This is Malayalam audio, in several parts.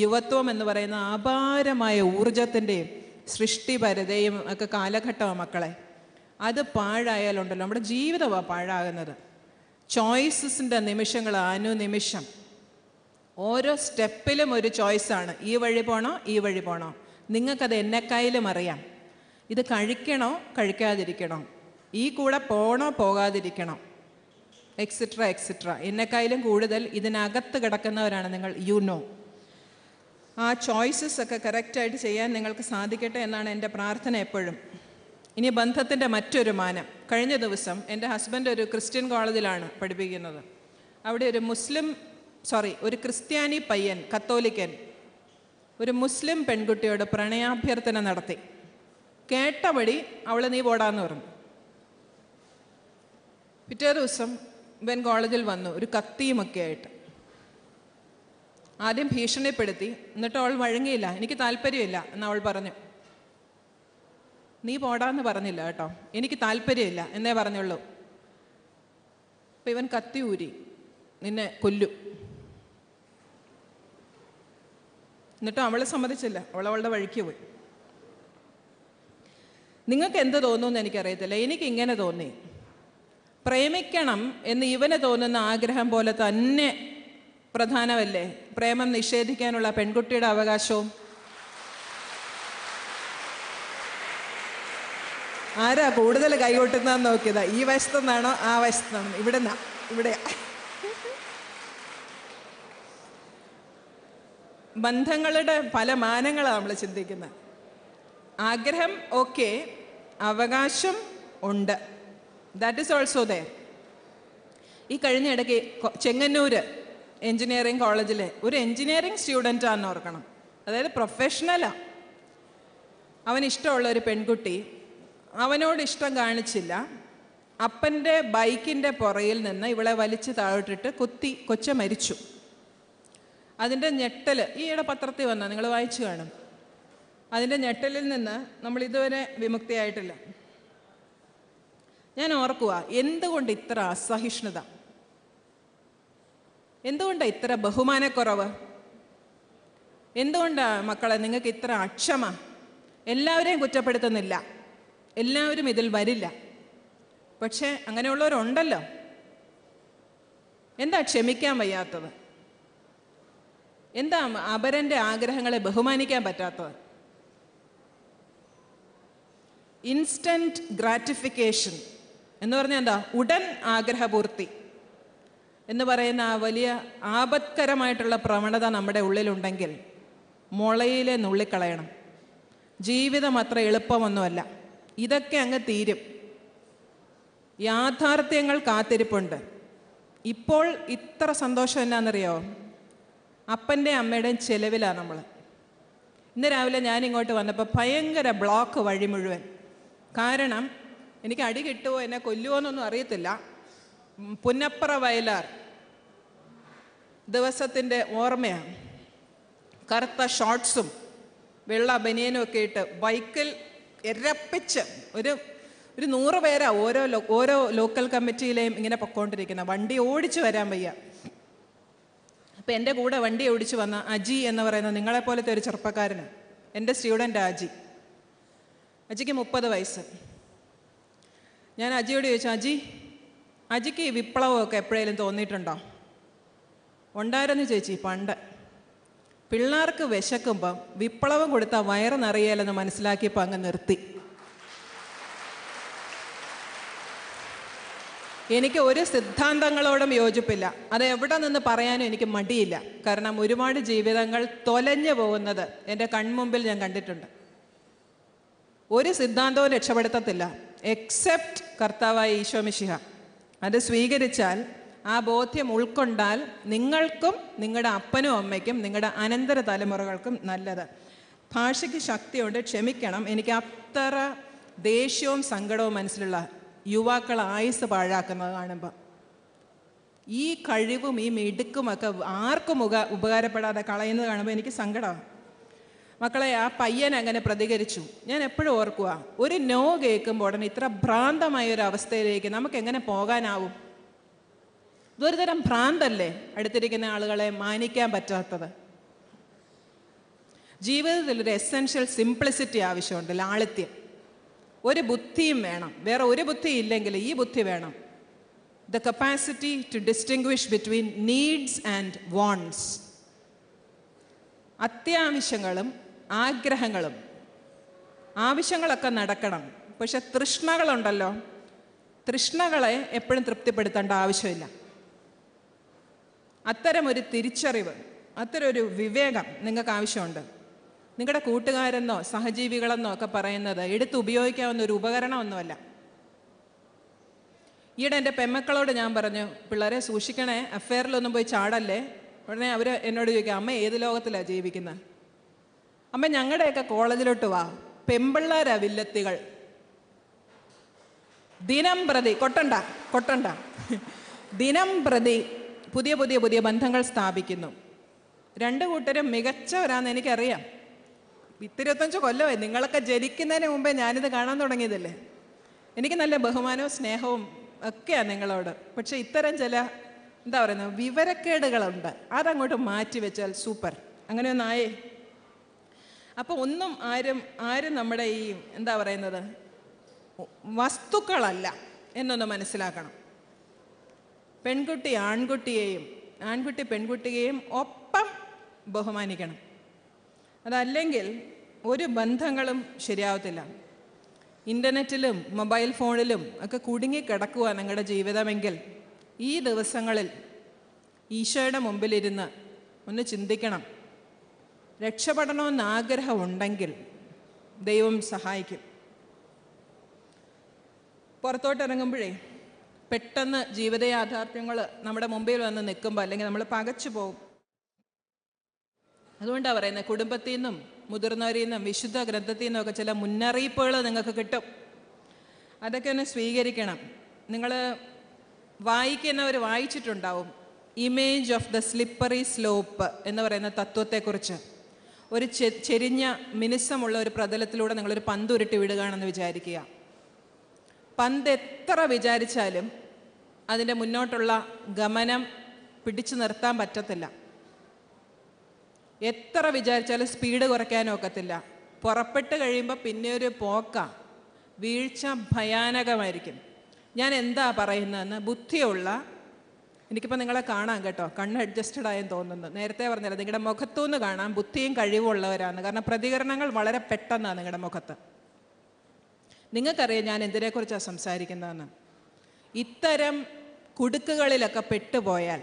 യുവത്വം എന്ന് പറയുന്ന അപാരമായ ഊർജത്തിൻ്റെയും സൃഷ്ടിപരതയും ഒക്കെ കാലഘട്ടമാണ് മക്കളെ. അത് പാഴായാലുണ്ടല്ലോ നമ്മുടെ ജീവിതമാണ് പാഴാകുന്നത്. ചോയ്സസിൻ്റെ നിമിഷങ്ങൾ, അനുനിമിഷം ഓരോ സ്റ്റെപ്പിലും ഒരു ചോയ്സാണ്. ഈ വഴി പോണോ, ഈ വഴി പോണോ. നിങ്ങൾക്കത് എന്നെക്കായാലും അറിയാം. ഇത് കഴിക്കണോ കഴിക്കാതിരിക്കണോ, ഈ കൂടെ പോണോ പോകാതിരിക്കണോ, എക്സെട്ര എക്സെട്ര. എന്നെക്കായാലും കൂടുതൽ ഇതിനകത്ത് കിടക്കുന്നവരാണ് നിങ്ങൾ. ആ ചോയ്സസ് ഒക്കെ കറക്റ്റായിട്ട് ചെയ്യാൻ നിങ്ങൾക്ക് സാധിക്കട്ടെ എന്നാണ് എൻ്റെ പ്രാർത്ഥന എപ്പോഴും. ഇനി ബന്ധത്തിൻ്റെ മറ്റൊരു മാനം. കഴിഞ്ഞ ദിവസം എൻ്റെ ഹസ്ബൻഡ് ഒരു ക്രിസ്ത്യൻ കോളേജിലാണ് പഠിപ്പിക്കുന്നത്. അവിടെ ഒരു ക്രിസ്ത്യാനി പയ്യൻ, കത്തോലിക്കൻ, ഒരു മുസ്ലിം പെൺകുട്ടിയോട് പ്രണയാഭ്യർത്ഥന നടത്തി. കേട്ടപടി അവൾ നീ പോടാന്ന് പറഞ്ഞു. പിറ്റേ ദിവസം ഇവൻ കോളേജിൽ വന്നു, ഒരു കത്തിയുമൊക്കെ ആയിട്ട്. ആദ്യം ഭീഷണിപ്പെടുത്തി, എന്നിട്ട് അവൾ വഴങ്ങിയില്ല. എനിക്ക് താല്പര്യമില്ല എന്ന് അവൾ പറഞ്ഞു. നീ പോടാന്ന് പറഞ്ഞില്ല കേട്ടോ, എനിക്ക് താല്പര്യമില്ല എന്നേ പറഞ്ഞുള്ളൂ. അപ്പം ഇവൻ കത്തി ഊരി, നിന്നെ കൊല്ലും. എന്നിട്ടും അവൾ സമ്മതിച്ചില്ല, അവളുടെ വഴിക്ക് പോയി. നിങ്ങൾക്ക് എന്ത് തോന്നുമെന്ന് എനിക്കറിയത്തില്ല, എനിക്കിങ്ങനെ തോന്നി. പ്രേമിക്കണം എന്ന് ഇവന് തോന്നുന്ന ആഗ്രഹം പോലെ തന്നെ പ്രധാനമല്ലേ പ്രേമം നിഷേധിക്കാനുള്ള പെൺകുട്ടിയുടെ അവകാശവും? ആരാ കൂടുതൽ കൈകൊട്ടുന്നതെന്ന് നോക്കിയതാ. ഈ വശത്തുനിന്നാണോ ആ വശത്തുനിന്നാണോ? ഇവിടെയാ. ബന്ധങ്ങളുടെ പല മാനങ്ങളാണ് നമ്മൾ ചിന്തിക്കുന്നത്. ആഗ്രഹം ഓക്കെ, അവകാശം ഉണ്ട്. That is also there. ഈ കഴിഞ്ഞ ഇടയ്ക്ക് ചെങ്ങന്നൂർ എൻജിനീയറിംഗ് കോളേജിലെ ഒരു എൻജിനീയറിംഗ് സ്റ്റുഡൻ്റാണെന്ന് ഓർക്കണം, അതായത് പ്രൊഫഷണലാണ്. അവനിഷ്ടമുള്ള ഒരു പെൺകുട്ടി അവനോട് ഇഷ്ടം കാണിച്ചില്ല. അപ്പൻ്റെ ബൈക്കിൻ്റെ പുറയിൽ നിന്ന് ഇവളെ വലിച്ച് താഴോട്ടിട്ട് കൊച്ച മരിച്ചു. അതിൻ്റെ ഞെട്ടൽ ഈയിടെ പത്രത്തിൽ വന്നാൽ നിങ്ങൾ വായിച്ചു കാണും. അതിൻ്റെ ഞെട്ടലിൽ നിന്ന് നമ്മൾ ഇതുവരെ വിമുക്തിയായിട്ടില്ല. ഞാൻ ഓർക്കുക, എന്തുകൊണ്ട് ഇത്ര അസഹിഷ്ണുത, എന്തുകൊണ്ടാണ് ഇത്ര ബഹുമാനക്കുറവ്, എന്തുകൊണ്ടാണ് മക്കളെ നിങ്ങൾക്ക് ഇത്ര അക്ഷമ? എല്ലാവരെയും കുറ്റപ്പെടുത്തുന്നില്ല, എല്ലാവരും ഇതിൽ വരില്ല. പക്ഷേ അങ്ങനെയുള്ളവരുണ്ടല്ലോ. എന്താ ക്ഷമിക്കാൻ വയ്യാത്തത്? എന്താ അപരൻ്റെ ആഗ്രഹങ്ങളെ ബഹുമാനിക്കാൻ പറ്റാത്തത്? ഇൻസ്റ്റൻറ്റ് ഗ്രാറ്റിഫിക്കേഷൻ എന്ന് പറഞ്ഞാൽ എന്താ? ഉടൻ ആഗ്രഹപൂർത്തി എന്ന് പറയുന്ന ആ വലിയ ആപത്കരമായിട്ടുള്ള പ്രവണത നമ്മുടെ ഉള്ളിലുണ്ടെങ്കിൽ മുളയിലെ നുള്ളിക്കളയണം. ജീവിതം അത്ര എളുപ്പമൊന്നുമല്ല. ഇതൊക്കെ അങ്ങ് തീരും. യാഥാർത്ഥ്യങ്ങൾ കാത്തിരിപ്പുണ്ട്. ഇപ്പോൾ ഇത്ര സന്തോഷം എന്നാണെന്നറിയോ? അപ്പൻ്റെ അമ്മയുടെയും ചെലവിലാണ് നമ്മൾ. ഇന്ന് രാവിലെ ഞാനിങ്ങോട്ട് വന്നപ്പോൾ ഭയങ്കര ബ്ലോക്ക് വഴി മുഴുവൻ. കാരണം എനിക്ക് അടി കിട്ടുമോ, എന്നെ കൊല്ലുമോ എന്നൊന്നും അറിയത്തില്ല. പുന്നപ്പറ വയലാർ ദിവസത്തിൻ്റെ ഓർമ്മയാണ്. കറുത്ത ഷോർട്ട്സും വെള്ള ബനിയനും ഒക്കെ ഇട്ട് ബൈക്കിൽ എരപ്പിച്ച് ഒരു 100 പേരാ ഓരോ ലോക്കൽ കമ്മിറ്റിയിലെയും ഇങ്ങനെ പൊക്കോണ്ടിരിക്കുന്നത്. വണ്ടി ഓടിച്ചു വരാൻ വയ്യ. അപ്പം എൻ്റെ കൂടെ വണ്ടി ഓടിച്ചു വന്ന അജി എന്ന് പറയുന്ന നിങ്ങളെപ്പോലത്തെ ഒരു ചെറുപ്പക്കാരന്, എൻ്റെ സ്റ്റുഡൻ്റ് അജിക്ക് 30 വയസ്സ്. ഞാൻ അജിയോട് ചോദിച്ചു, അജിക്ക് ഈ വിപ്ലവമൊക്കെ എപ്പോഴേലും തോന്നിയിട്ടുണ്ടോ? ഉണ്ടായിരുന്നു ചേച്ചി, പണ്ട്. പിള്ളേർക്ക് വിശക്കുമ്പം വിപ്ലവം കൊടുത്താൽ വയറ് നിറയലെന്ന് മനസ്സിലാക്കിയപ്പോൾ അങ്ങ് നിർത്തി. എനിക്ക് ഒരു സിദ്ധാന്തങ്ങളോടും യോജിപ്പില്ല. അത് എവിടെ നിന്ന് പറയാനും എനിക്ക് മടിയില്ല. കാരണം ഒരുപാട് ജീവിതങ്ങൾ തൊലഞ്ഞു പോകുന്നത് എൻ്റെ കൺമുമ്പിൽ ഞാൻ കണ്ടിട്ടുണ്ട്. ഒരു സിദ്ധാന്തവും രക്ഷപ്പെടുത്തത്തില്ല എക്സെപ്റ്റ് കർത്താവായ ഈശോ മിശിഹ. അത് സ്വീകരിച്ചാൽ, ആ ബോധ്യം ഉൾക്കൊണ്ടാൽ നിങ്ങൾക്കും നിങ്ങളുടെ അപ്പനും അമ്മയ്ക്കും നിങ്ങളുടെ അനന്തര തലമുറകൾക്കും നല്ലത്. ഭാഷയ്ക്ക് ശക്തിയുണ്ട്, ക്ഷമിക്കണം. എനിക്ക് അത്ര ദേഷ്യവും സങ്കടവും മനസ്സിലുള്ള യുവാക്കൾ ആയുസ് പാഴാക്കുന്നത് കാണുമ്പോൾ, ഈ കഴിവും ഈ മിടുക്കുമൊക്കെ ആർക്കും ഉപകാരപ്പെടാതെ കളയുന്നത് കാണുമ്പോൾ എനിക്ക് സങ്കടമാണ്. മക്കളെ, ആ പയ്യൻ അങ്ങനെ പ്രതികരിച്ചു. ഞാൻ എപ്പോഴും ഓർക്കുക, ഒരു നോ കേൾക്കുമ്പോൾ ഉടനെ ഇത്ര ഭ്രാന്തമായ ഒരു അവസ്ഥയിലേക്ക് നമുക്ക് എങ്ങനെ പോകാനാവും? ഇതൊരു തരം ഭ്രാന്തല്ലേ അടുത്തിരിക്കുന്ന ആളുകളെ മാനിക്കാൻ പറ്റാത്തത്. ജീവിതത്തിൽ ഒരു എസെൻഷ്യൽ സിംപ്ലിസിറ്റി ആവശ്യമുണ്ട്, ലാളിത്യം. ഒരു ബുദ്ധിയും വേണം, വേറെ ഒരു ബുദ്ധി ഇല്ലെങ്കിൽ ഈ ബുദ്ധി വേണം. The capacity to distinguish between needs and wants. അത്യാവശ്യങ്ങളും ആഗ്രഹങ്ങളും. ആവശ്യങ്ങളൊക്കെ നടക്കണം, പക്ഷെ തൃഷ്ണകളുണ്ടല്ലോ, തൃഷ്ണകളെ എപ്പോഴും തൃപ്തിപ്പെടുത്തേണ്ട ആവശ്യമില്ല. അത്തരമൊരു തിരിച്ചറിവ്, അത്തരമൊരു വിവേകം നിങ്ങൾക്ക് ആവശ്യമുണ്ട്. നിങ്ങളുടെ കൂട്ടുകാരെന്നോ സഹജീവികളെന്നോ ഒക്കെ പറയുന്നത് എടുത്ത് ഉപയോഗിക്കാവുന്ന ഒരു ഉപകരണമൊന്നുമല്ല. ഈയിടെ എൻ്റെ പെമ്മക്കളോട് ഞാൻ പറഞ്ഞു, പിള്ളേരെ സൂക്ഷിക്കണേ, അഫെയറിലൊന്നും പോയി ചാടല്ലേ. ഉടനെ അവർ എന്നോട് ചോദിക്കുക, അമ്മ ഏത് ലോകത്തിലാണ് ജീവിക്കുന്നത്? അമ്മ ഞങ്ങളുടെയൊക്കെ കോളേജിലോട്ട് വാ, പെമ്പിള്ളാരാ വില്ലത്തികൾ. ദിനം പ്രതി കൊട്ടണ്ട ദിനം പ്രതി പുതിയ പുതിയ പുതിയ ബന്ധങ്ങൾ സ്ഥാപിക്കുന്നു. രണ്ടു കൂട്ടരും മികച്ചവരാന്ന് എനിക്കറിയാം. 25 കൊല്ലമായി, നിങ്ങളൊക്കെ ജനിക്കുന്നതിന് മുമ്പേ ഞാനിത് കാണാൻ തുടങ്ങിയതല്ലേ. എനിക്ക് നല്ല ബഹുമാനവും സ്നേഹവും ഒക്കെയാണ് നിങ്ങളോട്. പക്ഷെ ഇത്തരം ചില എന്താ പറയുന്നത് വിവരക്കേടുകളുണ്ട്, അതങ്ങോട്ട് മാറ്റി വെച്ചാൽ സൂപ്പർ. അങ്ങനെയൊന്നായേ. അപ്പോൾ ഒന്നും ആരും നമ്മുടെ ഈ എന്താ പറയുന്നത് വസ്തുക്കളല്ല എന്നൊന്ന് മനസ്സിലാക്കണം. പെൺകുട്ടി ആൺകുട്ടിയെയും ആൺകുട്ടി പെൺകുട്ടിയെയും ഒപ്പം ബഹുമാനിക്കണം. അതല്ലെങ്കിൽ ഒരു ബന്ധങ്ങളും ശരിയാവത്തില്ല. ഇൻ്റർനെറ്റിലും മൊബൈൽ ഫോണിലും ഒക്കെ കുടുങ്ങിക്കിടക്കുക നിങ്ങളുടെ ജീവിതമെങ്കിൽ ഈ ദിവസങ്ങളിൽ ഈശോയുടെ മുമ്പിലിരുന്ന് ഒന്ന് ചിന്തിക്കണം. രക്ഷപ്പെടണമെന്ന് ആഗ്രഹമുണ്ടെങ്കിൽ ദൈവം സഹായിക്കും. പുറത്തോട്ടിറങ്ങുമ്പോഴേ പെട്ടെന്ന് ജീവിത യാഥാർത്ഥ്യങ്ങൾ നമ്മുടെ മുമ്പിൽ വന്ന് നിൽക്കുമ്പോൾ അല്ലെങ്കിൽ നമ്മൾ പകച്ചു പോകും. അതുകൊണ്ടാണ് പറയുന്നത്, കുടുംബത്തിൽ നിന്നും മുതിർന്നവരിൽ നിന്നും വിശുദ്ധ ഗ്രന്ഥത്തിൽ നിന്നും ഒക്കെ ചില മുന്നറിയിപ്പുകൾ നിങ്ങൾക്ക് കിട്ടും. അതൊക്കെ ഒന്ന് സ്വീകരിക്കണം. നിങ്ങൾ വായിക്കുന്നവർ വായിച്ചിട്ടുണ്ടാവും image of the slippery slope എന്ന് പറയുന്ന തത്വത്തെക്കുറിച്ച്. ഒരു ചെരിഞ്ഞ മിനുസമുള്ള ഒരു പ്രതലത്തിലൂടെ നിങ്ങളൊരു പന്ത് ഉരുട്ടി വിടുകയാണെന്ന് വിചാരിക്കുക. പന്ത് എത്ര വിചാരിച്ചാലും അതിൻ്റെ മുന്നോട്ടുള്ള ഗമനം പിടിച്ചു നിർത്താൻ പറ്റത്തില്ല. എത്ര വിചാരിച്ചാലും സ്പീഡ് കുറയ്ക്കാനും ഒക്കത്തില്ല. പുറപ്പെട്ട് കഴിയുമ്പോൾ പിന്നെ ഒരു പോക്ക, വീഴ്ച ഭയാനകമായിരിക്കും. ഞാൻ എന്താ പറയുന്നതെന്ന് ബുദ്ധിയുള്ള, എനിക്കിപ്പോൾ നിങ്ങളെ കാണാം കേട്ടോ, കണ്ണ് അഡ്ജസ്റ്റഡ് ആയെന്ന് തോന്നുന്നു. നേരത്തെ പറഞ്ഞല്ലോ, നിങ്ങളുടെ മുഖത്തുനിന്ന് കാണാം ബുദ്ധിയും കഴിവുള്ളവരാണ്. കാരണം പ്രതികരണങ്ങൾ വളരെ പെട്ടെന്നാണ് നിങ്ങളുടെ മുഖത്ത്. നിങ്ങൾക്കറിയാം ഞാൻ എന്തിനെക്കുറിച്ചാണ് സംസാരിക്കുന്നതെന്ന്. ഇത്തരം കുടുക്കുകളിലൊക്കെ പെട്ടുപോയാൽ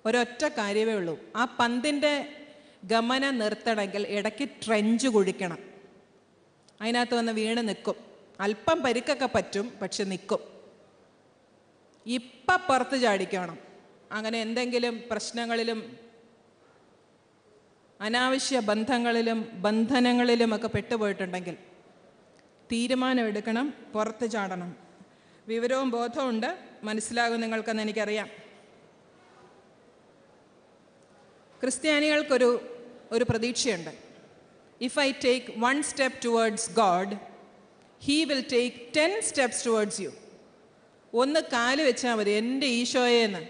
ഒരൊറ്റ കാര്യമേ ഉള്ളൂ, ആ പന്തിൻ്റെ ഗമനം നിർത്തണമെങ്കിൽ ഇടയ്ക്ക് ട്രെഞ്ച് കുഴിക്കണം. അതിനകത്ത് വന്ന് വീണ് നിൽക്കും. അല്പം പരിക്കൊക്കെ പറ്റും, പക്ഷെ നിൽക്കും. ഇപ്പം പുറത്ത് ചാടിക്കണം. അങ്ങനെ എന്തെങ്കിലും പ്രശ്നങ്ങളിലും അനാവശ്യ ബന്ധങ്ങളിലും ബന്ധനങ്ങളിലുമൊക്കെ പെട്ടുപോയിട്ടുണ്ടെങ്കിൽ തീരുമാനമെടുക്കണം, പുറത്ത് ചാടണം. വിവരവും ബോധവും ഉണ്ട്, മനസ്സിലാകും നിങ്ങൾക്കെന്ന് എനിക്കറിയാം. ക്രിസ്ത്യാനികൾക്കൊരു പ്രതീക്ഷയുണ്ട്. If I take 1 step towards God, he will take 10 steps towards U. ഒന്ന് കാല് വെച്ചാൽ മതി എൻ്റെ ഈശോയെന്ന്,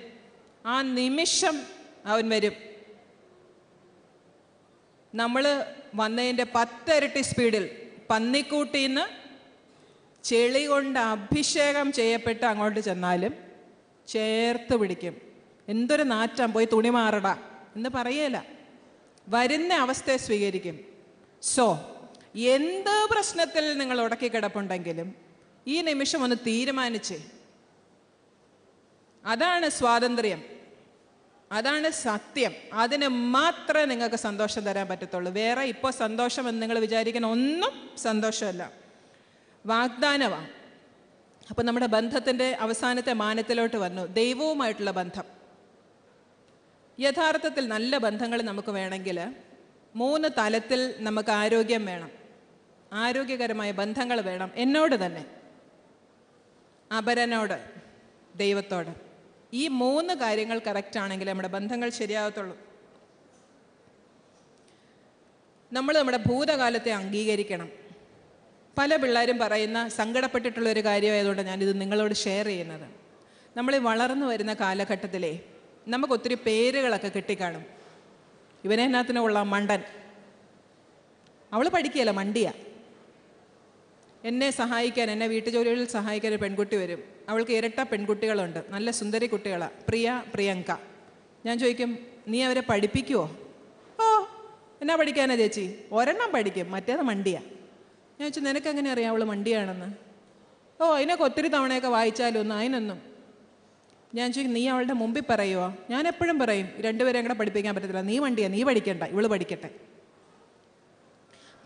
ആ നിമിഷം അവൻ വരും. നമ്മൾ വന്നതിൻ്റെ 10 ഇരട്ടി സ്പീഡിൽ പന്നിക്കൂട്ടിന്ന് ചെളി കൊണ്ട് അഭിഷേകം ചെയ്യപ്പെട്ട് അങ്ങോട്ട് ചെന്നാലും ചേർത്ത് പിടിക്കും. എന്തൊരു നാറ്റം, പോയി തുണി മാറടാ എന്ന് പറയല. വരുന്ന അവസ്ഥയെ സ്വീകരിക്കും. സോ എന്ത് പ്രശ്നത്തിൽ നിങ്ങൾ ഉടക്കി കിടപ്പുണ്ടെങ്കിലും ഈ നിമിഷം ഒന്ന് തീരുമാനിച്ചേ. അതാണ് സ്വാതന്ത്ര്യം, അതാണ് സത്യം. അതിന് മാത്രമേ നിങ്ങൾക്ക് സന്തോഷം തരാൻ പറ്റത്തുള്ളൂ. വേറെ ഇപ്പോൾ സന്തോഷം എന്ന് നിങ്ങൾ വിചാരിക്കുന്ന ഒന്നും സന്തോഷമല്ല, വാഗ്ദാനമാണ്. അപ്പം നമ്മുടെ ബന്ധത്തിൻ്റെ അവസാനത്തെ മാനത്തിലോട്ട് വന്നു, ദൈവവുമായിട്ടുള്ള ബന്ധം. യഥാർത്ഥത്തിൽ നല്ല ബന്ധങ്ങൾ നമുക്ക് വേണമെങ്കിൽ 3 തലത്തിൽ നമുക്ക് ആരോഗ്യം വേണം. ആരോഗ്യകരമായ ബന്ധങ്ങൾ വേണം. എന്നോട് തന്നെ, അപരനോട്, ദൈവത്തോട്. ഈ 3 കാര്യങ്ങൾ കറക്റ്റ് ആണെങ്കിൽ നമ്മുടെ ബന്ധങ്ങൾ ശരിയാകത്തുള്ളൂ. നമ്മൾ നമ്മുടെ ഭൂതകാലത്തെ അംഗീകരിക്കണം. പല പിള്ളേരും പറയുന്ന സങ്കടപ്പെട്ടിട്ടുള്ളൊരു കാര്യമായതുകൊണ്ട് ഞാനിത് നിങ്ങളോട് ഷെയർ ചെയ്യുന്നത്. നമ്മൾ വളർന്നു വരുന്ന കാലഘട്ടത്തിലേ നമുക്കൊത്തിരി പേരുകളൊക്കെ കിട്ടിക്കാണും. ഇവനെന്നാത്തിനുള്ള മണ്ടൻ, അവൾ പഠിക്കുകയല്ല, മണ്ടിയ. എന്നെ സഹായിക്കാൻ, എന്നെ വീട്ടുജോലികളിൽ സഹായിക്കാൻ ഒരു പെൺകുട്ടി വരും. അവൾക്ക് ഇരട്ട പെൺകുട്ടികളുണ്ട്, നല്ല സുന്ദരി കുട്ടികളാണ്, പ്രിയ, പ്രിയങ്ക. ഞാൻ ചോദിക്കും, നീ അവരെ പഠിപ്പിക്കുമോ? ഓ, എന്നാ പഠിക്കാനാ ചേച്ചി? ഒരെണ്ണം പഠിക്കും, മറ്റേത് മണ്ടിയ. ഞാൻ ചോദിച്ചു, നിനക്കെങ്ങനെ അറിയാം അവൾ മണ്ടിയാണെന്ന്? ഓ, അതിനൊക്കെ ഒത്തിരി തവണയൊക്കെ വായിച്ചാലൊന്നും അതിനൊന്നും. ഞാൻ ചോദിക്കും, നീ അവളുടെ മുമ്പിൽ പറയുമോ? ഞാൻ എപ്പോഴും പറയും, രണ്ടുപേരെയും കൂടെ പഠിപ്പിക്കാൻ പറ്റത്തില്ല, നീ മണ്ടിയാ, നീ പഠിക്കണ്ട, ഇവള് പഠിക്കട്ടെ.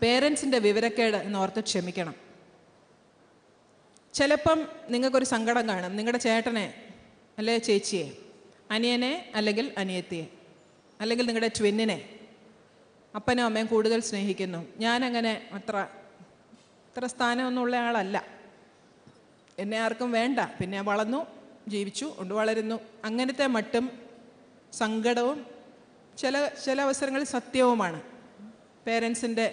പേരൻസിൻ്റെ വിവരക്കേട് എന്നോർത്ത് ക്ഷമിക്കണം. ചിലപ്പം നിങ്ങൾക്കൊരു സങ്കടം കാണും, നിങ്ങളുടെ ചേട്ടനെ അല്ലെ ചേച്ചിയെ, അനിയനെ അല്ലെങ്കിൽ അനിയത്തിയെ, അല്ലെങ്കിൽ നിങ്ങളുടെ ട്വിന്നിനെ അപ്പനും അമ്മയും കൂടുതൽ സ്നേഹിക്കുന്നു. ഞാനങ്ങനെ അത്ര സ്ഥാനമൊന്നുമുള്ള ആളല്ല, എന്നെ ആർക്കും വേണ്ട, പിന്നെ വളർന്നു, ജീവിച്ചു, കൊണ്ട് വളരുന്നു, അങ്ങനത്തെ മട്ടും സങ്കടവും ചില അവസരങ്ങളിൽ സത്യവുമാണ്. പേരൻസിൻ്റെ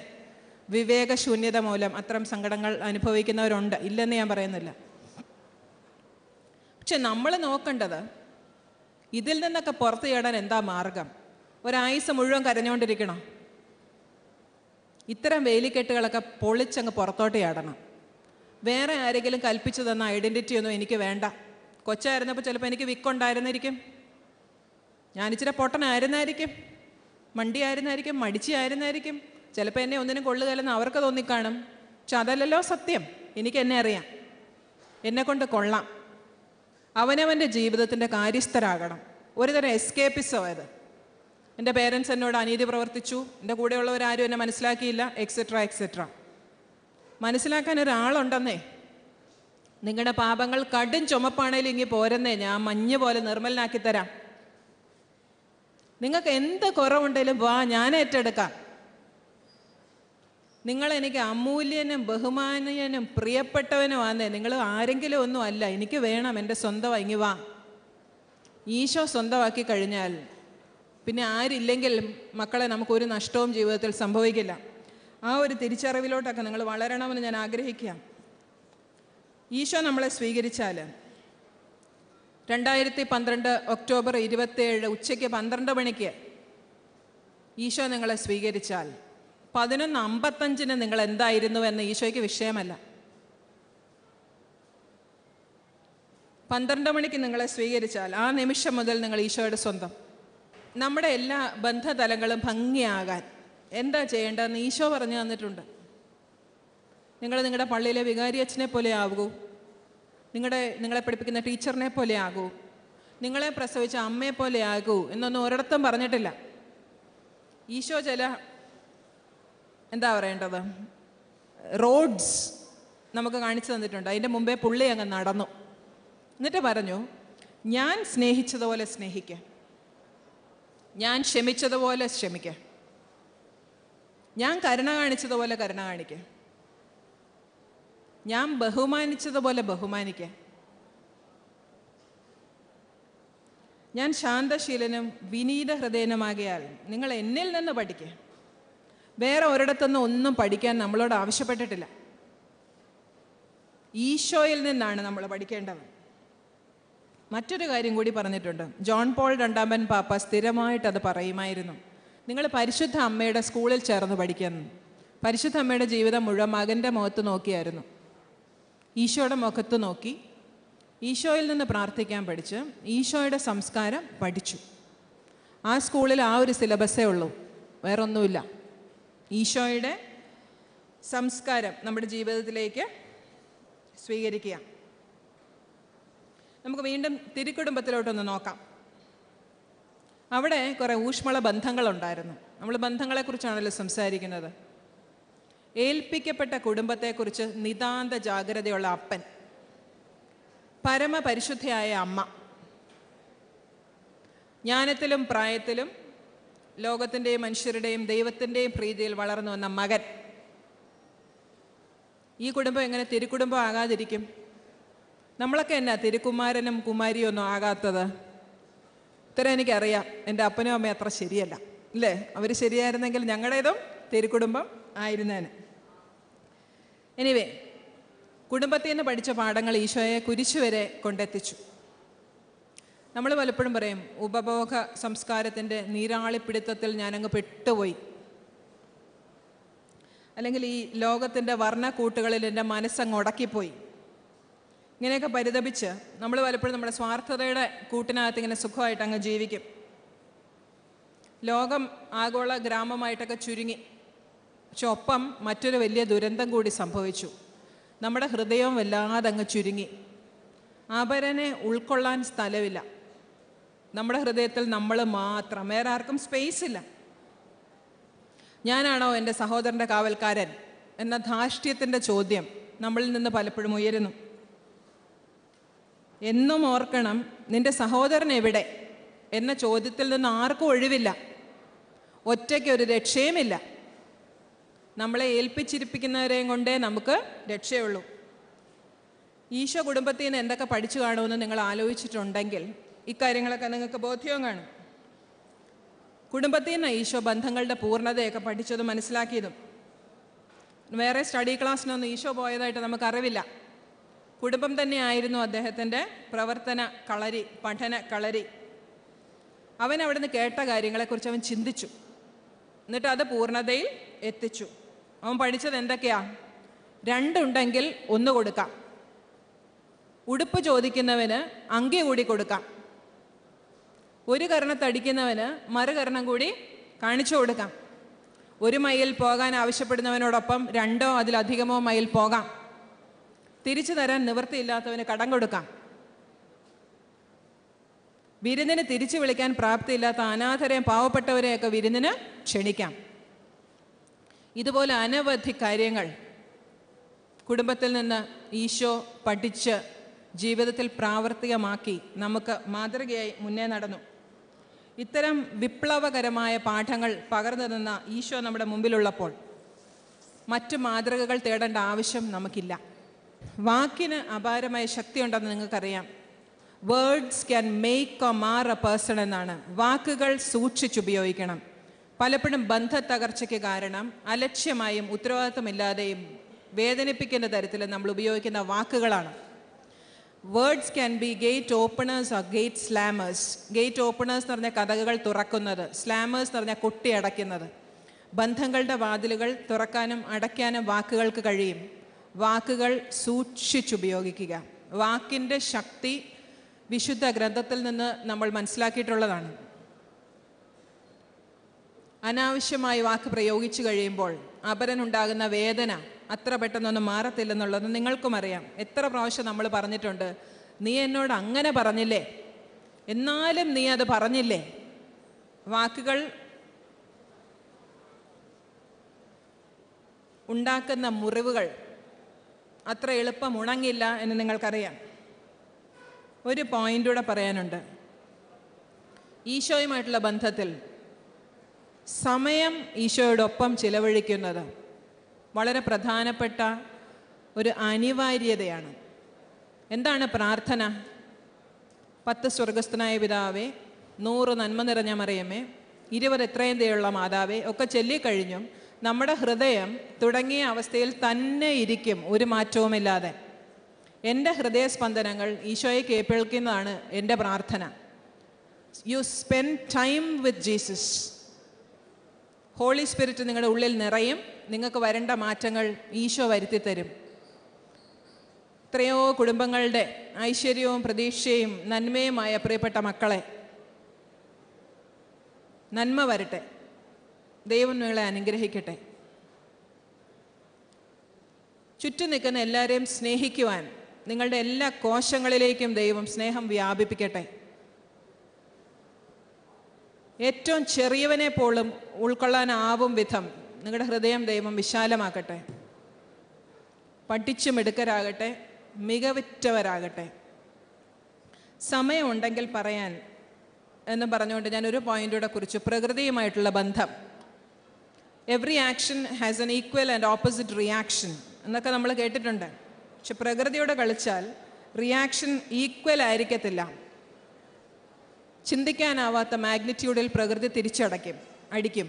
വിവേകശൂന്യത മൂലം അത്തരം സങ്കടങ്ങൾ അനുഭവിക്കുന്നവരുണ്ട്, ഇല്ലെന്ന് ഞാൻ പറയുന്നില്ല. പക്ഷെ നമ്മൾ നോക്കേണ്ടത് ഇതിൽ നിന്നൊക്കെ പുറത്തു ചാടാൻ എന്താ മാർഗം? ഒരായുസ് മുഴുവൻ കരഞ്ഞുകൊണ്ടിരിക്കണോ? ഇത്തരം വേലിക്കെട്ടുകളൊക്കെ പൊളിച്ചങ്ങ് പുറത്തോട്ട് ചാടണം. വേറെ ആരെങ്കിലും കൽപ്പിച്ചു തന്ന ഐഡൻറ്റിറ്റി ഒന്നും എനിക്ക് വേണ്ട. കൊച്ചായിരുന്നപ്പോൾ ചിലപ്പോൾ എനിക്ക് വിക്കുണ്ടായിരുന്നിരിക്കും, ഞാനിച്ചിരി പൊട്ടനായിരുന്നായിരിക്കും, മണ്ടിയായിരുന്നായിരിക്കും, മടിച്ചിയായിരുന്നായിരിക്കും, ചിലപ്പോൾ എന്നെ ഒന്നിനും കൊള്ളുകയല്ലെന്ന് അവർക്ക് തോന്നിക്കാണും. പക്ഷെ അതല്ലല്ലോ സത്യം. എനിക്ക് എന്നെ അറിയാം, എന്നെക്കൊണ്ട് കൊള്ളാം. അവനവൻ്റെ ജീവിതത്തിൻ്റെ കാര്യസ്ഥരാകണം. ഒരുതരം എസ്കേപ്പിസം അത്. എൻ്റെ പേരൻസ് എന്നോട് അനീതി പ്രവർത്തിച്ചു, എൻ്റെ കൂടെയുള്ളവരാരും എന്നെ മനസ്സിലാക്കിയില്ല, എക്സെട്ര എക്സെട്ര. മനസ്സിലാക്കാൻ ഒരാളുണ്ടെന്നേ. നിങ്ങളുടെ പാപങ്ങൾ കടും ചുമപ്പാണേലും ഇങ്ങി പോരെന്നേ, ഞാൻ മഞ്ഞ് പോലെ നിർമ്മലനാക്കി തരാം. നിങ്ങൾക്ക് എന്ത് കുറവുണ്ടെങ്കിലും വാ, ഞാൻ ഏറ്റെടുക്കാം. നിങ്ങളെനിക്ക് അമൂല്യനും ബഹുമാനീയനും പ്രിയപ്പെട്ടവനുമാന്നേ. നിങ്ങൾ ആരെങ്കിലും ഒന്നും അല്ല, എനിക്ക് വേണം, എൻ്റെ സ്വന്തമായി, ഇങ്ങി വാ. ഈശോ സ്വന്തമാക്കി കഴിഞ്ഞാൽ പിന്നെ ആരില്ലെങ്കിൽ മക്കളെ നമുക്കൊരു നഷ്ടവും ജീവിതത്തിൽ സംഭവിക്കില്ല. ആ ഒരു തിരിച്ചറിവിലോട്ടൊക്കെ നിങ്ങൾ വളരണമെന്ന് ഞാൻ ആഗ്രഹിക്കാം. ഈശോ നമ്മളെ സ്വീകരിച്ചാൽ 2012 ഒക്ടോബർ 27 ഉച്ചയ്ക്ക് 12 മണിക്ക് ഈശോ നിങ്ങളെ സ്വീകരിച്ചാൽ 11:55 നിങ്ങൾ എന്തായിരുന്നുവെന്ന് ഈശോയ്ക്ക് വിഷയമല്ല. 12 മണിക്ക് നിങ്ങളെ സ്വീകരിച്ചാൽ ആ നിമിഷം മുതൽ നിങ്ങൾ ഈശോയുടെ സ്വന്തം. നമ്മുടെ എല്ലാ ബന്ധതലങ്ങളും ഭംഗിയാകാൻ എന്താ ചെയ്യേണ്ടതെന്ന് ഈശോ പറഞ്ഞു തന്നിട്ടുണ്ട്. നിങ്ങളുടെ പള്ളിയിലെ വികാരി അച്ഛനെ പോലെ ആകൂ, നിങ്ങളെ പഠിപ്പിക്കുന്ന ടീച്ചറിനെ പോലെ ആകൂ, നിങ്ങളെ പ്രസവിച്ച അമ്മയെ പോലെ ആകൂ എന്നൊന്നും ഒരിടത്തും പറഞ്ഞിട്ടില്ല. ഈശോ എന്താ പറയേണ്ടത്, റോഡ്സ് നമുക്ക് കാണിച്ചു തന്നിട്ടുണ്ട്. അതിൻ്റെ മുമ്പേ പുള്ളി അങ്ങ് നടന്നു. എന്നിട്ട് പറഞ്ഞു, ഞാൻ സ്നേഹിച്ചതുപോലെ സ്നേഹിക്കുക, ഞാൻ ക്ഷമിച്ചതുപോലെ ക്ഷമിക്കുക, ഞാൻ കരുണ കാണിച്ചതുപോലെ കരുണ കാണിക്കുക, ഞാൻ ബഹുമാനിച്ചതുപോലെ ബഹുമാനിക്കുക, ഞാൻ ശാന്തശീലനും വിനീത ഹൃദയനുമാകിയാൽ നിങ്ങൾ എന്നിൽ നിന്ന് പഠിക്കുക. വേറെ ഒരിടത്തുനിന്ന് ഒന്നും പഠിക്കാൻ നമ്മളോട് ആവശ്യപ്പെട്ടിട്ടില്ല. ഈശോയിൽ നിന്നാണ് നമ്മൾ പഠിക്കേണ്ടത്. മറ്റൊരു കാര്യം കൂടി പറഞ്ഞിട്ടുണ്ട്. ജോൺ പോൾ രണ്ടാമൻ പാപ്പ സ്ഥിരമായിട്ടത് പറയുമായിരുന്നു. നിങ്ങൾ പരിശുദ്ധ അമ്മയുടെ സ്കൂളിൽ ചേർന്ന് പഠിക്കുന്നു. പരിശുദ്ധ അമ്മയുടെ ജീവിതം മുഴുവൻ മകൻ്റെ മുഖത്ത് നോക്കിയായിരുന്നു. ഈശോയുടെ മുഖത്ത് നോക്കി ഈശോയിൽ നിന്ന് പ്രാർത്ഥിക്കാൻ പഠിച്ച് ഈശോയുടെ സംസ്കാരം പഠിച്ചു. ആ സ്കൂളിൽ ആ ഒരു സിലബസേ ഉള്ളൂ, വേറൊന്നുമില്ല. ഈശോയുടെ സംസ്കാരം നമ്മുടെ ജീവിതത്തിലേക്ക് സ്വീകരിക്കുക. നമുക്ക് വീണ്ടും തിരുക്കുടുംബത്തിലോട്ടൊന്ന് നോക്കാം. അവിടെ കുറേ ഊഷ്മള ബന്ധങ്ങളുണ്ടായിരുന്നു. നമ്മൾ ബന്ധങ്ങളെക്കുറിച്ചാണല്ലോ സംസാരിക്കുന്നത്. ഏൽപ്പിക്കപ്പെട്ട കുടുംബത്തെക്കുറിച്ച് നിതാന്ത ജാഗ്രതയുള്ള അപ്പൻ, പരമപരിശുദ്ധയായ അമ്മ, ജ്ഞാനത്തിലും പ്രായത്തിലും ലോകത്തിൻ്റെയും മനുഷ്യരുടെയും ദൈവത്തിൻ്റെയും പ്രീതിയിൽ വളർന്നു വന്ന മകൻ. ഈ കുടുംബം എങ്ങനെ തിരുക്കുടുംബം ആകാതിരിക്കും? നമ്മളൊക്കെ എന്നാ തിരുക്കുമാരനും കുമാരിയും ഒന്നും ആകാത്തത്? ഇത്രയും എനിക്കറിയാം, എൻ്റെ അപ്പനും അമ്മയും അത്ര ശരിയല്ല, അല്ലേ? അവർ ശരിയായിരുന്നെങ്കിൽ ഞങ്ങളുടേതും തിരുക്കുടുംബം ആയിരുന്നേനെ. എനിവേ, കുടുംബത്തിൽ നിന്ന് പഠിച്ച പാഠങ്ങൾ ഈശോയെ കുരിശുവരെ കൊണ്ടെത്തിച്ചു. നമ്മൾ പലപ്പോഴും പറയും, ഉപഭോഗ സംസ്കാരത്തിൻ്റെ നീരാളിപ്പിടുത്തത്തിൽ ഞാനങ്ങ് പെട്ടുപോയി. അല്ലെങ്കിൽ ഈ ലോകത്തിൻ്റെ വർണ്ണക്കൂട്ടുകളിൽ എൻ്റെ മനസ്സങ്ങ് ഉടക്കിപ്പോയി. ഇങ്ങനെയൊക്കെ പരിതപിച്ച് നമ്മൾ പലപ്പോഴും നമ്മുടെ സ്വാർത്ഥതയുടെ കൂട്ടിനകത്ത് ഇങ്ങനെ സുഖമായിട്ട് അങ്ങ് ജീവിക്കും. ലോകം ആഗോള ഗ്രാമമായിട്ടൊക്കെ ചുരുങ്ങി. പക്ഷെ ഒപ്പം മറ്റൊരു വലിയ ദുരന്തം കൂടി സംഭവിച്ചു. നമ്മുടെ ഹൃദയവും വല്ലാതെ അങ്ങ് ചുരുങ്ങി. അപരനെ ഉൾക്കൊള്ളാൻ സ്ഥലമില്ല. നമ്മുടെ ഹൃദയത്തിൽ നമ്മൾ മാത്രം, വേറെ ആർക്കും സ്പേസ് ഇല്ല. ഞാനാണോ എൻ്റെ സഹോദരൻ്റെ കാവൽക്കാരൻ എന്ന ധാർഷ്ട്യത്തിൻ്റെ ചോദ്യം നമ്മളിൽ നിന്ന് പലപ്പോഴും ഉയരുന്നു. എന്നും ഓർക്കണം, നിന്റെ സഹോദരൻ എവിടെ എന്ന ചോദ്യത്തിൽ നിന്ന് ആർക്കും ഒഴിവില്ല. ഒറ്റയ്ക്ക് ഒരു രക്ഷയുമില്ല. നമ്മളെ ഏൽപ്പിച്ചിരിപ്പിക്കുന്നവരെയും കൊണ്ടേ നമുക്ക് രക്ഷയുള്ളൂ. ഈശോ കുടുംബത്തിൽ നിന്ന് എന്തൊക്കെ പഠിച്ചു കാണുമെന്ന് നിങ്ങൾ ആലോചിച്ചിട്ടുണ്ടെങ്കിൽ ഇക്കാര്യങ്ങളൊക്കെ നിങ്ങൾക്ക് ബോധ്യവും കാണും. കുടുംബത്തിൽ നിന്ന് ഈശോ ബന്ധങ്ങളുടെ പൂർണ്ണതയൊക്കെ പഠിച്ചതും മനസ്സിലാക്കിയതും. വേറെ സ്റ്റഡി ക്ലാസ്സിനൊന്നും ഈശോ പോയതായിട്ട് നമുക്കറിവില്ല. കുടുംബം തന്നെയായിരുന്നു അദ്ദേഹത്തിൻ്റെ പ്രവർത്തന കളരി, പഠന കളരി. അവൻ അവിടുന്ന് കേട്ട കാര്യങ്ങളെക്കുറിച്ച് അവൻ ചിന്തിച്ചു. എന്നിട്ട് അത് പൂർണ്ണതയിൽ എത്തിച്ചു. അവൻ പഠിച്ചത് എന്തൊക്കെയാ? രണ്ടുണ്ടെങ്കിൽ ഒന്ന് കൊടുക്കാം. ഉടുപ്പ് ചോദിക്കുന്നവന് അങ്കി കൂടി കൊടുക്കാം. ഒരു കർണത്തടിക്കുന്നവന് മറുകർണം കൂടി കാണിച്ചു കൊടുക്കാം. ഒരു മൈൽ പോകാൻ ആവശ്യപ്പെടുന്നവനോടൊപ്പം 2 അതിലധികമോ മൈൽ പോകാം. തിരിച്ചു തരാൻ നിവൃത്തിയില്ലാത്തവന് കടം കൊടുക്കാം. വിരുന്നിന് തിരിച്ചു വിളിക്കാൻ പ്രാപ്തിയില്ലാത്ത അനാഥരെയും പാവപ്പെട്ടവരെയൊക്കെ വിരുന്നിന് ക്ഷണിക്കാം. ഇതുപോലെ അനവധി കാര്യങ്ങൾ കുടുംബത്തിൽ നിന്ന് ഈശോ പഠിച്ച് ജീവിതത്തിൽ പ്രാവർത്തികമാക്കി നമുക്ക് മാതൃകയായി മുന്നേ നടന്നു. ഇത്തരം വിപ്ലവകരമായ പാഠങ്ങൾ പകർന്നു തന്ന ഈശോ നമ്മുടെ മുമ്പിലുള്ളപ്പോൾ മറ്റു മാതൃകകൾ തേടേണ്ട ആവശ്യം നമുക്കില്ല. വാക്കിന് അപാരമായ ശക്തിയുണ്ടെന്ന് നിങ്ങൾക്കറിയാം. Words can make or Mar A person എന്നാണ്. വാക്കുകൾ സൂക്ഷിച്ചുപയോഗിക്കണം. പലപ്പോഴും ബന്ധത്തകർച്ചയ്ക്ക് കാരണം അലക്ഷ്യമായും ഉത്തരവാദിത്തമില്ലാതെയും വേദനിപ്പിക്കുന്ന തരത്തിൽ നമ്മൾ ഉപയോഗിക്കുന്ന വാക്കുകളാണ്. Words can be gate openers or gate slammers. Gate openers എന്ന് പറഞ്ഞാൽ കഥകൾ തുറക്കുന്നത്, സ്ലാമേഴ്സ് എന്ന് പറഞ്ഞാൽ കൊട്ടി അടയ്ക്കുന്നത്. ബന്ധങ്ങളുടെ വാതിലുകൾ തുറക്കാനും അടയ്ക്കാനും വാക്കുകൾക്ക് കഴിയും. വാക്കുകൾ സൂക്ഷിച്ചുപയോഗിക്കുക. വാക്കിൻ്റെ ശക്തി വിശുദ്ധ ഗ്രന്ഥത്തിൽ നിന്ന് നമ്മൾ മനസ്സിലാക്കിയിട്ടുള്ളതാണ്. അനാവശ്യമായി വാക്ക് പ്രയോഗിച്ചു കഴിയുമ്പോൾ അപരനുണ്ടാകുന്ന വേദന അത്ര പെട്ടെന്നൊന്നും മാറത്തില്ലെന്നുള്ളത് നിങ്ങൾക്കും അറിയാം. എത്ര പ്രാവശ്യം നമ്മൾ പറഞ്ഞിട്ടുണ്ട്, നീ എന്നോട് അങ്ങനെ പറഞ്ഞില്ലേ, എന്നാലും നീ അത് പറഞ്ഞില്ലേ. വാക്കുകൾ ഉണ്ടാക്കുന്ന മുറിവുകൾ അത്ര എളുപ്പം ഉണങ്ങില്ല എന്ന് നിങ്ങൾക്കറിയാം. ഒരു പോയിൻ്റൂടെ പറയാനുണ്ട്. ഈശോയുമായിട്ടുള്ള ബന്ധത്തിൽ സമയം ഈശോയോടൊപ്പം ചിലവഴിക്കുന്നത് വളരെ പ്രധാനപ്പെട്ട ഒരു അനിവാര്യതയാണ്. എന്താണ് പ്രാർത്ഥന? 10 സ്വർഗസ്ഥനായ പിതാവേ, 100 നന്മ നിറഞ്ഞ മറിയമേ, 20 എത്രയും ദയുള്ള മാതാവേ ഒക്കെ ചൊല്ലിക്കഴിഞ്ഞും നമ്മുടെ ഹൃദയം തുടങ്ങിയ അവസ്ഥയിൽ തന്നെ ഇരിക്കും, ഒരു മാറ്റവുമില്ലാതെ. എൻ്റെ ഹൃദയസ്പന്ദനങ്ങൾ ഈശോയെ കേൾപ്പിക്കുന്നതാണ് എൻ്റെ പ്രാർത്ഥന. You spend time with Jesus. Holy spirit നിങ്ങളുടെ ഉള്ളിൽ നിറയും. നിങ്ങൾക്ക് വരേണ്ട മാറ്റങ്ങൾ ഈശോ വരുത്തിത്തരും. എത്രയോ കുടുംബങ്ങളുടെ ഐശ്വര്യവും പ്രതീക്ഷയും നന്മയുമായ പ്രിയപ്പെട്ട മക്കളെ, നന്മ വരട്ടെ. ദൈവം നിങ്ങളെ അനുഗ്രഹിക്കട്ടെ. ചുറ്റും നിൽക്കുന്ന എല്ലാവരെയും സ്നേഹിക്കുവാൻ നിങ്ങളുടെ എല്ലാ കോശങ്ങളിലേക്കും ദൈവം സ്നേഹം വ്യാപിപ്പിക്കട്ടെ. ഏറ്റവും ചെറിയവനെ പോലും ഉൾക്കൊള്ളാനാവും വിധം നിങ്ങളുടെ ഹൃദയം ദൈവം വിശാലമാക്കട്ടെ. പഠിച്ചു മിടുക്കരാകട്ടെ, മികവുറ്റവരാകട്ടെ. സമയമുണ്ടെങ്കിൽ പറയാൻ എന്ന് പറഞ്ഞുകൊണ്ട് ഞാനൊരു പോയിൻ്റൂടെ കുറിച്ചു. പ്രകൃതിയുമായിട്ടുള്ള ബന്ധം. Every action has N equal and opposite reaction എന്നൊക്കെ നമ്മൾ കേട്ടിട്ടുണ്ട്. പക്ഷെ പ്രകൃതിയോടെ കളിച്ചാൽ റിയാക്ഷൻ ഈക്വൽ ആയിരിക്കത്തില്ല. ചിന്തിക്കാനാവാത്ത മാഗ്നിറ്റ്യൂഡിൽ പ്രകൃതി അടിക്കും.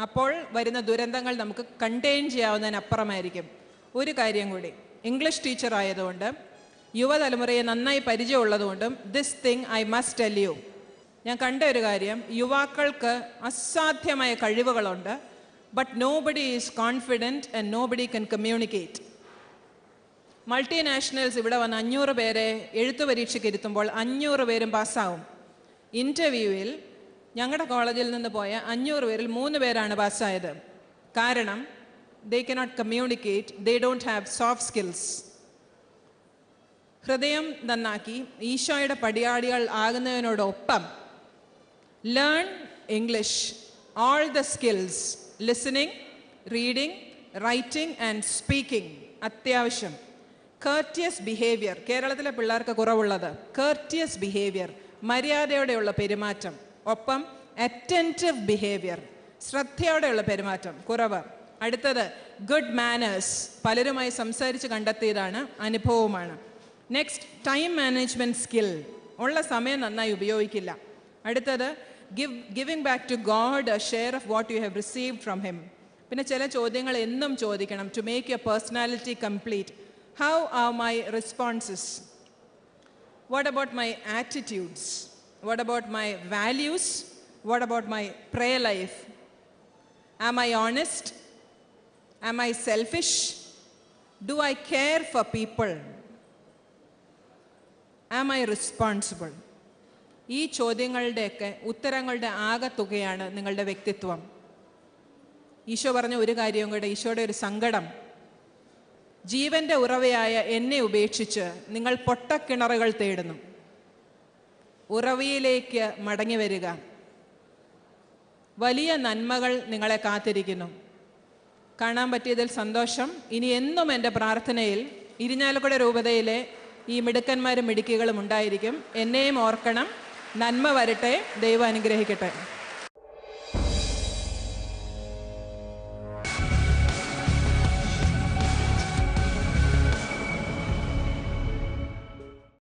അപ്പോൾ വരുന്ന ദുരന്തങ്ങൾ നമുക്ക് കണ്ടെയ്ൻ ചെയ്യാവുന്നതിനപ്പുറമായിരിക്കും. ഒരു കാര്യം കൂടി, ഇംഗ്ലീഷ് ടീച്ചർ ആയതുകൊണ്ട് യുവതലമുറയെ നന്നായി പരിചയമുള്ളതുകൊണ്ടും this thing I must tell you. ഞാൻ കണ്ട ഒരു കാര്യം, യുവാക്കൾക്ക് അസാധ്യമായ കഴിവുകളുണ്ട്. but nobody is confident and nobody can communicate. Multinationals ഇവിടെ വന്ന് 500 പേരെ എഴുത്തു പരീക്ഷയ്ക്ക് ഇരുത്തുമ്പോൾ 500 പേരും പാസ്സാവും. ഇൻ്റർവ്യൂവിൽ ഞങ്ങളുടെ കോളേജിൽ നിന്ന് പോയ 500 പേരിൽ 3 പേരാണ് പാസ്സായത്. കാരണം they cannot communicate, they don't have soft skills. ഹൃദയം നന്നാക്കി ഈശോയുടെ പടിയാടികൾ ആകുന്നതിനോടൊപ്പം learn English, all the skills, listening, reading, writing and speaking അത്യാവശ്യം. courteous behavior, കേരളത്തിലെ പിള്ളേർക്ക് കുറവുള്ളത് courteous behavior, മര്യാദയോടെയുള്ള പെരുമാറ്റം. ഒപ്പം attentive behavior, ശ്രദ്ധയോടെയുള്ള പെരുമാറ്റം കുറവ്. അടുത്തത് ഗുഡ് മാനേഴ്സ്, പലരുമായി സംസാരിച്ച് കണ്ടെത്തിയതാണ്, അനുഭവമാണ്. നെക്സ്റ്റ് ടൈം മാനേജ്മെൻറ്റ് സ്കിൽ, ഉള്ള സമയം നന്നായി ഉപയോഗിക്കില്ല. അടുത്തത് giving back to God a share of what you have received from him. പിന്നെ ചില ചോദ്യങ്ങൾ എന്നും ചോദിക്കണം to make your personality complete. How are my responses? What about my attitudes? What about my values? What about my prayer life? Am I honest? Am I selfish? Do I care for people? Am I responsible? ഈ ചോദ്യങ്ങളുടെയൊക്കെ ഉത്തരങ്ങളുടെ ആകെത്തുകയാണ് നിങ്ങളുടെ വ്യക്തിത്വം. ഈശോ പറഞ്ഞ ഒരു കാര്യവും കൂടെ, ഈശോയുടെ ഒരു സങ്കടം, ജീവന്റെ ഉറവയായ എന്നെ ഉപേക്ഷിച്ച് നിങ്ങൾ പൊട്ടക്കിണറുകൾ തേടുന്നു. ഉറവയിലേക്ക് മടങ്ങി വരിക. വലിയ നന്മകൾ നിങ്ങളെ കാത്തിരിക്കുന്നു. കാണാൻ പറ്റിയതിൽ സന്തോഷം. ഇനി എന്നും എൻ്റെ പ്രാർത്ഥനയിൽ ഇരിഞ്ഞാലക്കുട രൂപതയിലെ ഈ മിടുക്കന്മാരും മിടുക്കികളും ഉണ്ടായിരിക്കും. എന്നെയും ഓർക്കണം. നന്മ വരട്ടെ. ദൈവം അനുഗ്രഹിക്കട്ടെ.